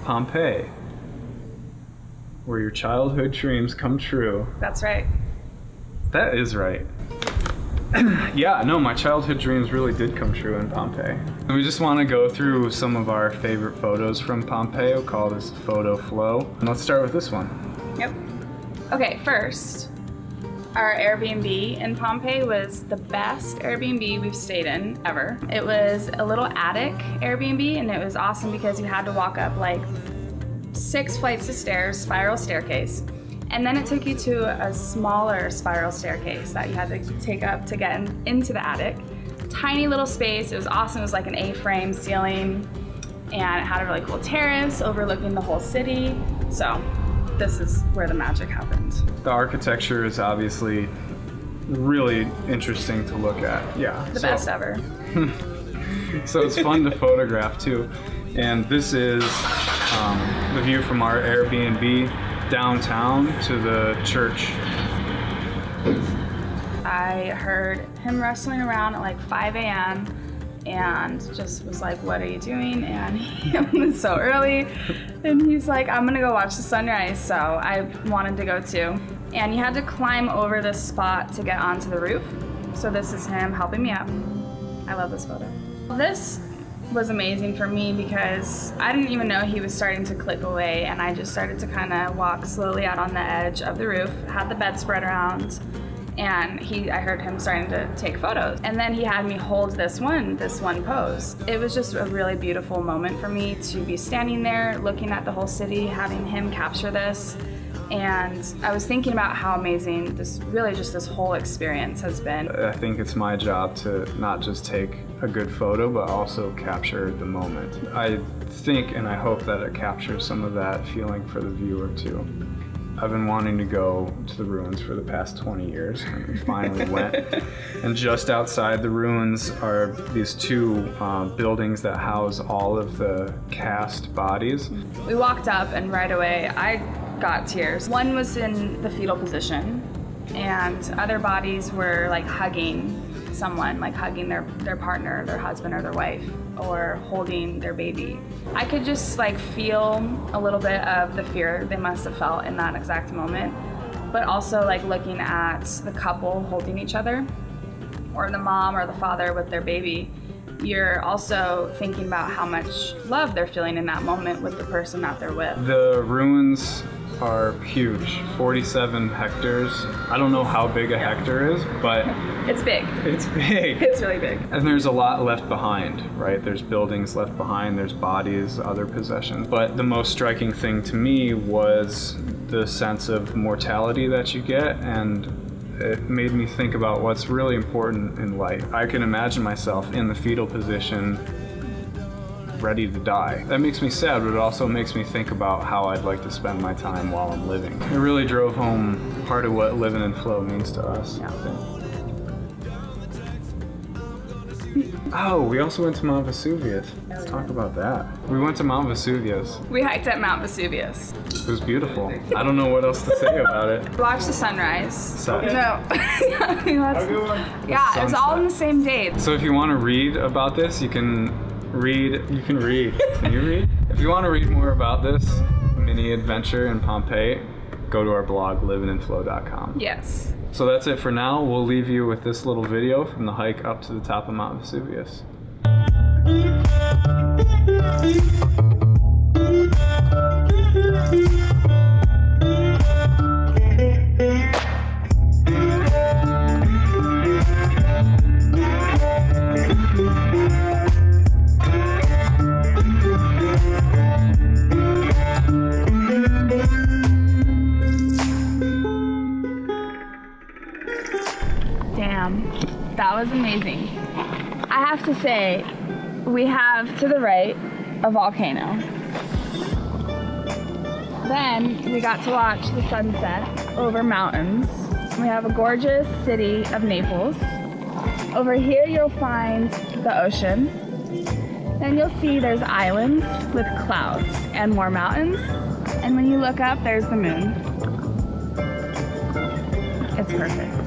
Pompeii, where your childhood dreams come true. That's right. That is right. Yeah, no, my childhood dreams really did come true in Pompeii. And we just want to go through some of our favorite photos from Pompeii. We'll call this Photo Flow. And let's start with this one. Yep. Okay, first, our Airbnb in Pompeii was the best Airbnb we've stayed in ever. It was a little attic Airbnb, and it was awesome because you had to walk up like 6 flights of stairs, spiral staircase. And then it took you to a smaller spiral staircase that you had to take up to get into the attic. Tiny little space, it was awesome. It was like an A-frame ceiling, and it had a really cool terrace overlooking the whole city. So this is where the magic happened. The architecture is obviously really interesting to look at. Yeah. The best ever. So it's fun to photograph too. And this is the view from our Airbnb downtown to the church. I heard him wrestling around at like 5 a.m. and just was like, what are you doing? And it was so early. And he's like, I'm gonna go watch the sunrise. So I wanted to go too. And you had to climb over this spot to get onto the roof. So this is him helping me up. I love this photo. This was amazing for me because I didn't even know he was starting to click away, and I just started to kind of walk slowly out on the edge of the roof, had the bed spread around, and I heard him starting to take photos. And then he had me hold this one pose. It was just a really beautiful moment for me to be standing there looking at the whole city, having him capture this. And I was thinking about how amazing this whole experience has been. I think it's my job to not just take a good photo, but also capture the moment. I think and I hope that it captures some of that feeling for the viewer too. I've been wanting to go to the ruins for the past 20 years, and we finally went. And just outside the ruins are these 2 buildings that house all of the cast bodies. We walked up, and right away I got tears. One was in the fetal position, and other bodies were like hugging someone, like hugging their partner, their husband or their wife, or holding their baby. I could just like feel a little bit of the fear they must have felt in that exact moment, but also like looking at the couple holding each other, or the mom or the father with their baby. You're also thinking about how much love they're feeling in that moment with the person that they're with. The ruins are huge, 47 hectares. I don't know how big a hectare is, but it's big. It's big. It's really big. And there's a lot left behind, right? There's buildings left behind, there's bodies, other possessions. But the most striking thing to me was the sense of mortality that you get, and it made me think about what's really important in life. I can imagine myself in the fetal position, ready to die. That makes me sad, but it also makes me think about how I'd like to spend my time while I'm living. It really drove home part of what living in flow means to us. Yeah. Oh, we also went to Mount Vesuvius. Let's talk about that. We went to Mount Vesuvius. We hiked at Mount Vesuvius. It was beautiful. I don't know what else to say about it. Watched the sunrise. No. Yeah, it was all in the same day. So if you want to read about this, you can read. Can you read? If you want to read more about this mini adventure in Pompeii, go to our blog, livinginflow.com. Yes. So that's it for now. We'll leave you with this little video from the hike up to the top of Mount Vesuvius. Damn, that was amazing. I have to say, we have to the right a volcano. Then we got to watch the sunset over mountains. We have a gorgeous city of Naples. Over here you'll find the ocean. Then you'll see there's islands with clouds and more mountains. And when you look up, there's the moon. It's perfect.